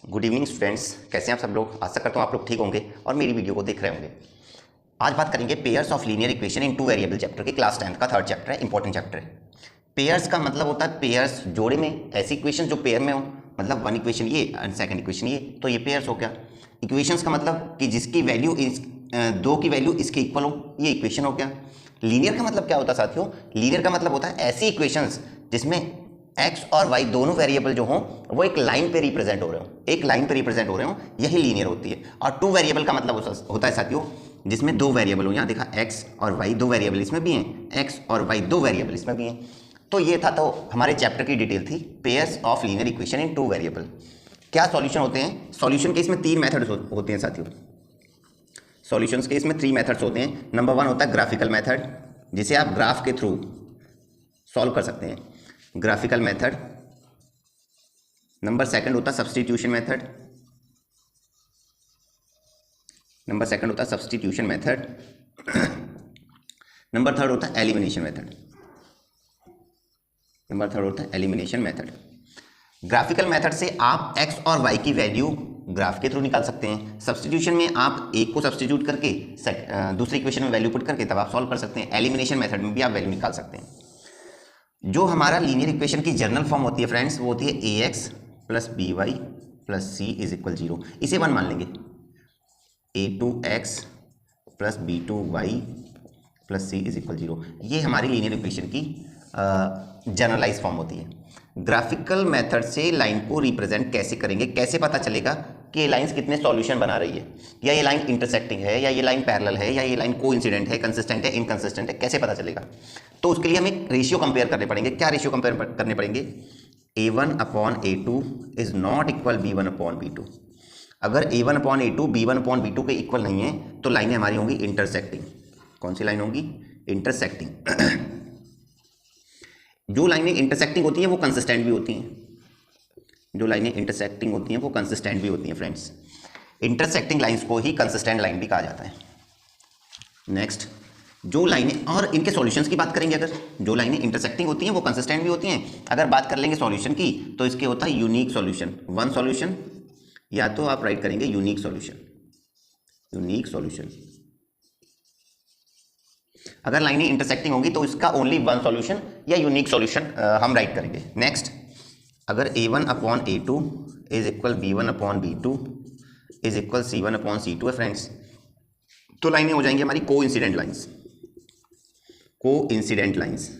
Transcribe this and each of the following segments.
Good evening students, कैसे हैं आप सब लोग। आशा करता हूँ आप लोग ठीक होंगे और मेरी वीडियो को देख रहे होंगे। आज बात करेंगे pairs of linear equation in two variable chapter के क्लास 10th का थर्ड चैप्टर है, इंपॉर्टेंट चैप्टर है। पेयर्स का मतलब होता है पेयर्स, जोड़े में ऐसी इक्वेशन जो पेयर में हो, मतलब वन इक्वेशन ये एंड सेकंड इक्वेशन ये, तो ये पेयर्स हो गया। इक्वेशंस का मतलब कि जिसकी वैल्यू दो की वैल्यू इसके इक्वल हो, ये इक्वेशन हो गया। लीनियर का मतलब क्या होता है साथियों? लीनियर का मतलब होता है ऐसी इक्वेशंस जिसमें एक्स और वाई दोनों वेरिएबल जो हों वो एक लाइन पे रिप्रेजेंट हो रहे हो, एक लाइन पे रिप्रेजेंट हो रहे हो, यही लीनियर होती है। और टू वेरिएबल का मतलब होता है साथियों जिसमें दो वेरिएबल हो। यहाँ देखा एक्स और वाई दो वेरिएबल इसमें भी हैं, एक्स और वाई दो वेरिएबल इसमें भी हैं। तो ये था, तो हमारे चैप्टर की डिटेल थी pairs of linear equation in two variable. क्या सॉल्यूशन होते हैं? सॉल्यूशन के इसमें तीन मेथड्स होते हैं साथियों। सॉल्यूशंस के इसमें थ्री मेथड्स होते हैं। नंबर वन होता है ग्राफिकल मेथड, जिसे आप ग्राफ के थ्रू सॉल्व कर सकते हैं, ग्राफिकल मेथड। नंबर सेकंड होता है सब्स्टिट्यूशन मेथड, नंबर सेकंड होता है सब्स्टिट्यूशन मेथड। नंबर थर्ड होता है एलिमिनेशन मेथड, नंबर थर्ड होता है एलिमिनेशन मेथड। ग्राफिकल मेथड से आप एक्स और वाई की वैल्यू ग्राफ के थ्रू निकाल सकते हैं। सब्स्टिट्यूशन में आप एक को सब्स्टिट्यूट करके दूसरी इक्वेशन में वैल्यू पुट करके तब आप सॉल्व कर सकते हैं। एलिमिनेशन मेथड में भी आप वैल्यू निकाल सकते हैं। जो हमारा लीनियर इक्वेशन की जनरल फॉर्म होती है फ्रेंड्स, वो होती है A X plus B Y plus C is equal 0। इसे वन मान लेंगे, A two X plus B two Y plus C is equal 0। ये हमारी लीनियर इक्वेशन की जनरलाइज फॉर्म होती है। ग्राफिकल मेथड से लाइन को रिप्रेजेंट कैसे करेंगे, कैसे पता चलेगा कि ये लाइंस कितने सॉल्यूशन बना रही है, या ये लाइन इंटरसेक्टिंग है, या ये लाइन पैरेलल है, या ये लाइन कोइंसिडेंट है, कंसिस्टेंट है, इनकंसिस्टेंट है, कैसे पता चलेगा? तो उसके लिए हमें रेशियो कंपेयर करने पड़ेंगे। क्या रेशियो कंपेयर करने पड़ेंगे? a1 upon a2 is not equal b1 upon b2। अगर a1 upon a2 b1 upon b2 के इक्वल नहीं है तो लाइनें हमारी होंगी इंटरसेक्टिंग। कौन सी लाइन होंगी? इंटरसेक्टिंग। जो लाइनें इंटरसेक्टिंग होती हैं वो कंसिस्टेंट भी होती हैं, जो लाइनें इंटरसेक्टिंग होती हैं वो कंसिस्टेंट भी होती हैं फ्रेंड्स। इंटरसेक्टिंग लाइंस को ही कंसिस्टेंट लाइन भी कहा जाता है। नेक्स्ट, जो लाइनें, और इनके सॉल्यूशंस की बात करेंगे, अगर जो लाइनें इंटरसेक्टिंग होती हैं वो कंसिस्टेंट भी होती हैं। अगर बात कर लेंगे सॉल्यूशन की तो इसके होता है यूनिक सॉल्यूशन, वन सॉल्यूशन, या तो आप राइट करेंगे यूनिक सॉल्यूशन, यूनिक सॉल्यूशन। अगर लाइनें इंटरसेक्टिंग होंगी तो इसका ओनली वन सॉल्यूशन या यूनिक सॉल्यूशन हम राइट करेंगे। नेक्स्ट, अगर a1 upon a2 is equal b1 upon b2 is equal c1 upon c2 है फ्रेंड्स, तो लाइनें हो जाएंगी हमारी को इंसिडेंट लाइन्स, को इंसिडेंट लाइन्स।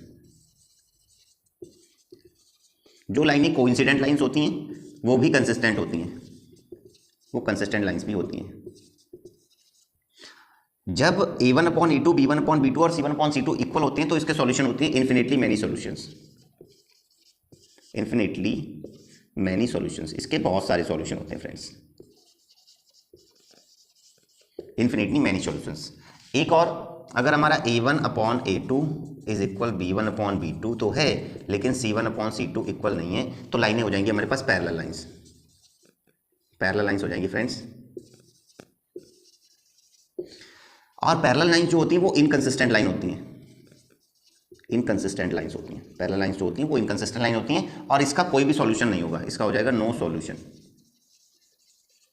जो लाइनें को इंसिडेंट लाइन्स होती हैं वो भी कंसिस्टेंट होती हैं, वो कंसिस्टेंट लाइन्स भी होती हैं। जब a1 upon a2 b1 upon b2 और c1 अपॉन c2 इक्वल होते हैं तो इसके सॉल्यूशन होती है infinitely many solutions, infinitely many solutions. इसके बहुत सारे सॉल्यूशन होते हैं फ्रेंड्स, इन्फिनिटली मैनी सॉल्यूशंस। एक और, अगर हमारा a1 upon a2 is equal b1 upon b2 तो है, लेकिन c1 अपॉन c2 इक्वल नहीं है, तो लाइनें हो जाएंगी हमारे पास पैरेलल लाइंस, पैरेलल लाइंस हो जाएंगी फ्रेंड्स। और पैरेलल लाइंस जो होती हैं वो इनकंसिस्टेंट लाइन होती हैं, इनकंसिस्टेंट लाइंस होती हैं। पैरेलल लाइंस जो होती हैं वो इनकंसिस्टेंट लाइन होती हैं और इसका कोई भी सॉल्यूशन नहीं होगा, इसका हो जाएगा नो सॉल्यूशन,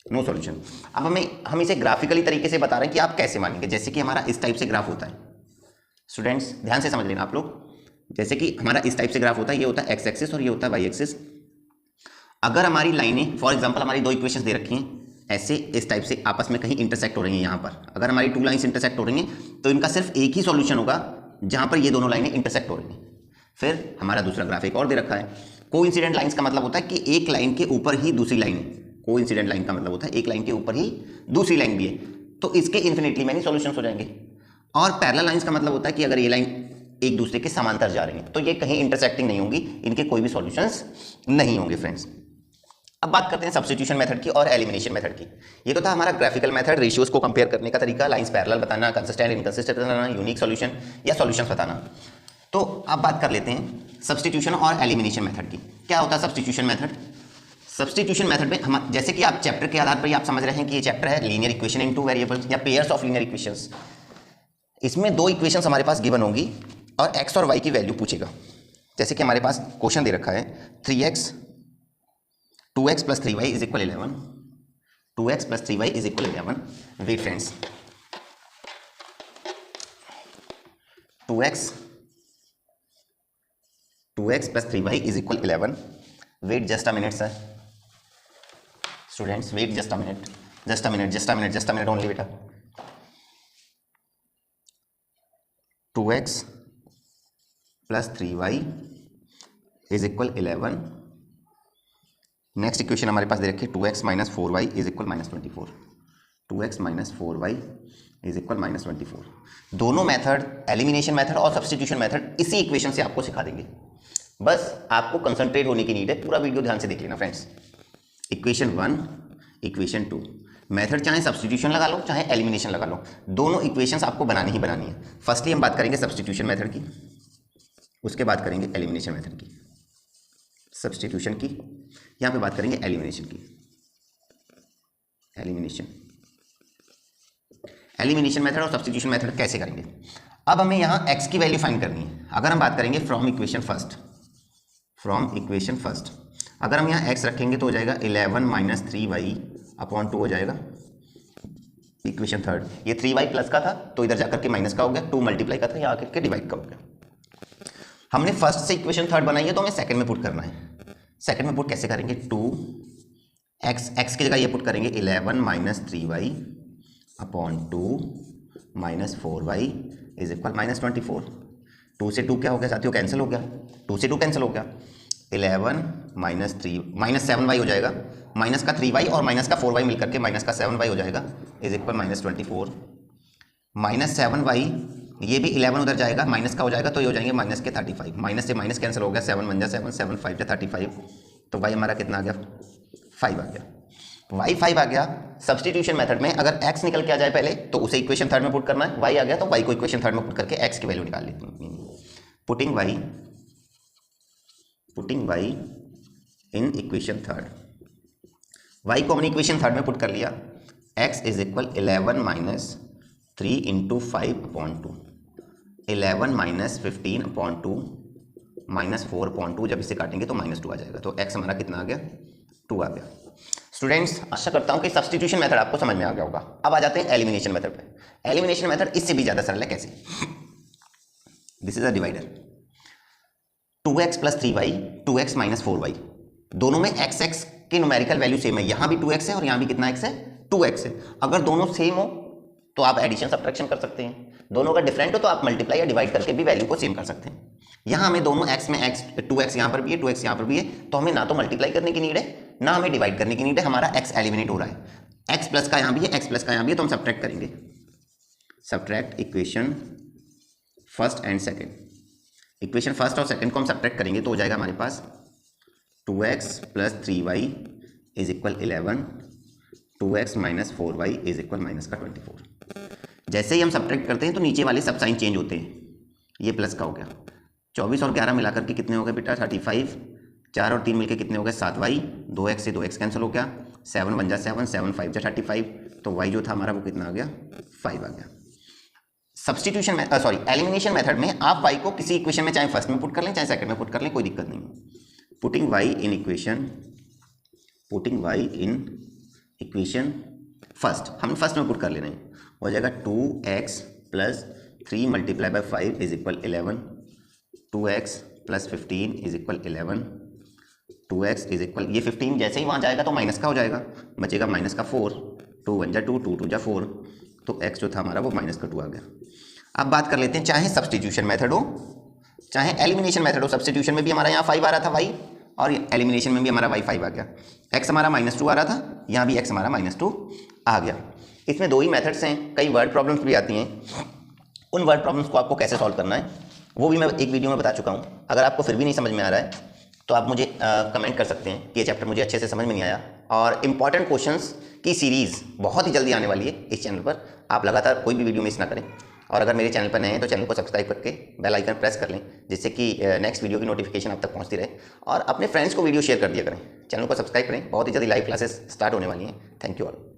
नो सॉल्यूशन। अब हम इसे ग्राफिकली तरीके से बता रहे हैं कि आप कैसे मानेंगे। जैसे कि हमारा इस टाइप से ग्राफ होता है, स्टूडेंट्स ध्यान से समझ लेना आप लोग। जैसे कि हमारा इस टाइप से ग्राफ होता है, ये होता है एक्स एक्सिस और ये होता है वाई एक्सिस। अगर हमारी लाइनें, फॉर एग्जाम्पल हमारी दो इक्वेशंस दे रखी हैं ऐसे इस टाइप से आपस में कहीं इंटरसेक्ट हो रही हैं, यहाँ पर अगर हमारी टू लाइन्स इंटरसेक्ट हो रही हैं तो इनका सिर्फ एक ही सॉल्यूशन होगा जहाँ पर ये दोनों लाइनें इंटरसेक्ट हो रही हैं। फिर हमारा दूसरा ग्राफ एक और दे रखा है। कोइंसिडेंट लाइंस का मतलब होता है कि एक लाइन के ऊपर ही दूसरी लाइन, कोइंसिडेंट लाइन का मतलब होता है एक लाइन के ऊपर ही दूसरी लाइन भी है, तो इसके इन्फिनिटली मैनी सॉल्यूशंस हो जाएंगे। और पैरेलल लाइंस का मतलब होता है कि अगर ये लाइन एक दूसरे के समांतर जा रही है तो ये कहीं इंटरसेक्टिंग नहीं होंगी, इनके कोई भी सॉल्यूशंस नहीं होंगे फ्रेंड्स। अब बात करते हैं सब्स्टिट्यूशन मेथड की और एलिमिनेशन मेथड की। ये तो था हमारा ग्राफिकल मेथड, रेशियोज को कंपेयर करने का तरीका, लाइंस पैरेलल बताना, कंसिस्टेंट इनकंसिस्टेंट बताना, यूनिक सॉल्यूशन या सॉल्यूशंस बताना। तो अब बात कर लेते हैं सब्स्टिट्यूशन और एलिमिनेशन मेथड की। क्या होता है सब्स्टिट्यूशन मेथड? सब्स्टिट्यूशन मेथड में हम, जैसे कि आप चैप्टर के आधार पर आप समझ रहे हैं कि ये चैप्टर है linear equation in two variables या पेयर्स ऑफ लीनियर इक्वेशंस। इसमें दो इक्वेशंस हमारे पास गिवन होंगी और एक्स और वाई की वैल्यू पूछेगा। जैसे कि हमारे पास क्वेश्चन दे रखा है 3x 2x plus 3y is equal 11, 2x plus 3y is equal 11. Wait friends, 2x plus 3y is equal 11. Wait just a minute sir, students wait just a minute only बेटा. 2x plus 3y is equal 11. Next equation हमारे पास दे रखी है 2x minus 4y is equal minus 24. 2x minus 4y is equal minus 24. दोनों method, elimination method और substitution method, इसी equation से आपको सिखा देंगे. बस आपको कंसंट्रेट होने की नीड है. पूरा वीडियो ध्यान से देख लेना फ्रेंड्स. इक्वेशन 1, इक्वेशन 2, मेथड चाहे सब्स्टिट्यूशन लगा लो चाहे एलिमिनेशन लगा लो, दोनों इक्वेशंस आपको बनानी ही बनानी है. फर्स्टली हम बात करेंगे सब्स्टिट्यूशन मेथड की, उसके बाद करेंगे एलिमिनेशन मेथड की. सब्स्टिट्यूशन की, यहाँ पे बात करेंगे एलिमिनेशन की. एलिमिनेशन मेथड और सब्स्टिट्यूशन मेथड कैसे करेंगे. अब हमें यहाँ x की वैल्यू फाइंड करनी है. अगर हम बात करेंगे फ्रॉम इक्वेशन फर्स्ट, अगर हम यहाँ x रखेंगे तो हो जाएगा 11 माइनस 3y अपॉन 2 हो जाएगा. इक्वेशन थर्ड, ये 3y प्लस का था तो इधर जाकर के माइनस का हो गया, 2 मल्टीप्लाई का था यहाँ आकर के डिवाइड का हो गया. हमने फर्स्ट से इक्वेशन थर्ड बनाई है तो हमें सेकंड में पुट करना है. सेकंड में पुट कैसे करेंगे, 2x की जगह ये पुट करेंगे 11 minus 3y upon 2 minus 4y is equal minus 24. 2 से 2 क्या हो गया साथियों, कैंसिल हो गया. 2 से 2 कैंसिल हो गया. 11 माइनस 7y हो जाएगा, माइनस का 3y और माइनस का 4y मिलकर के माइनस का 7y हो जाएगा is equal minus 24. Minus 7y, ये भी 11 उधर जाएगा, माइनस का हो जाएगा तो ये हो जाएंगे माइनस के 35. माइनस से माइनस कैंसिल हो गया, 7 1 जा 7, 7 5 जा 35, तो y हमारा कितना आ गया, 5 आ गया. y 5 आ गया. सब्स्टिट्यूशन मेथड में अगर x निकल के आ जाए पहले तो उसे इक्वेशन थर्ड में पुट करना है. y आ गया तो y को इक्वेशन थर्ड में पुट करके x की वैल्यू निकाल लेते हैं. Putting y in equation third, y को हमने इक्वेशन थर्ड में पुट कर लिया. x is equal 11 minus 3 into 5 upon 2, 11 minus 15 upon 2 minus 4 upon 2, जब इसे काटेंगे तो माइनस 2 आ जाएगा. तो x हमारा कितना आ गया, 2 आ गया. स्टूडेंट्स आशा करता हूं कि सब्स्टिट्यूशन मेथड आपको समझ में आ गया होगा. अब आ जाते हैं एलिमिनेशन मेथड पे. एलिमिनेशन मेथड इससे भी ज़्यादा सरल है. कैसे, this is a divider. 2x plus 3y, 2x minus 4y, दोनों में x की न्यूमेरिकल वैल्यू सेम है. यहाँ भी 2x है और यहाँ भी कितना x है, 2x है. अगर दोनों सेम हो तो आप एडिशन सब्ट्रैक्शन कर सकते हैं. दोनों का डिफरेंट हो तो आप मल्टीप्लाई या डिवाइड करके भी वैल्यू को सेम कर सकते हैं. यहाँ हमें दोनों x में x, 2x यहाँ पर भी है, 2x यहाँ पर भी है, तो हमें ना तो मल्टीप्लाई करने की नीड है ना हमें डिवाइड करने की नीड है. हमारा x एलिमिनेट हो रहा है. x प्लस का यहाँ भी है, x प्लस का यहाँ भी है, तो हम सब्ट्रैक्ट करेंगे. Subtract equation first and second. Equation first और सेकेंड को हम सब्ट्रैक्ट करेंगे तो हो जाएगा हमारे पास 2x plus 3y is equal 11, 2x minus 4y is equal minus का 24. जैसे ही हम सब्ट्रैक्ट करते हैं तो नीचे वाले सब साइन चेंज होते हैं. ये प्लस का हो गया. 24 और 11 मिलाकर के कितने हो गए बेटा, 35. 4 और 3 मिलकर कितने हो गए, 7y. 2x से 2x कैंसिल हो गया, 7 1 जा 7, 7 5 जा 35, तो y जो था हमारा वो कितना आ गया, 5 आ गया. सब्स्टिट्यूशन एलिमिनेशन मेथड में आप y को किसी इक्वेशन में चाहे फर्स्ट में पुट कर लें चाहे सेकंड में पुट कर लें, कोई दिक्कत नहीं. Putting y in equation first, हम फर्स्ट में पुट कर ले रहे हैं. हो जाएगा 2x plus 3 multiply by 5 is equal 11, 2x plus 15 is equal 11, 2x is equal, ये 15 जैसे ही वहाँ जाएगा तो माइनस का हो जाएगा, बचेगा माइनस का 4, 2 1 जा 2, 2 2 जा 4, तो x जो था हमारा वो माइनस का 2 आ गया. अब बात कर लेते हैं, चाहे सब्स्टिट्यूशन मेथड हो चाहे एलिमिनेशन मेथड हो. सब्स्टिट्यूशन में भी हमारा यहाँ 5 आ रहा था y, और एलिमिनेशन में भी हमारा y 5 आ गया. x हमारा -2 आ रहा था, यहाँ भी x हमारा -2 आ गया. इसमें 2 ही मेथड्स हैं. कई वर्ड प्रॉब्लम्स भी आती हैं. उन वर्ड प्रॉब्लम्स को आपको कैसे सॉल्व करना है वो भी मैं एक वीडियो में बता चुका हूँ. अगर आपको फिर भी नहीं समझ में आ रहा है तो आप मुझे कमेंट कर सकते हैं कि ये चैप्टर मुझे अच्छे से समझ में नहीं आया. और इंपॉर्टेंट क्वेश्चंस की सीरीज़ बहुत ही जल्दी आने वाली है इस चैनल पर. आप लगातार कोई भी वीडियो मिस ना करें. और अगर मेरे चैनल पर नए हैं तो चैनल को सब्सक्राइब करके बेल आइकन प्रेस कर लें, जिससे कि नेक्स्ट वीडियो की नोटिफिकेशन आप तक पहुंचती रहे. और अपने फ्रेंड्स को वीडियो शेयर कर दिया करें. चैनल को सब्सक्राइब करें. बहुत ही जल्दी लाइव क्लासेस स्टार्ट होने वाली हैं. Thank you all.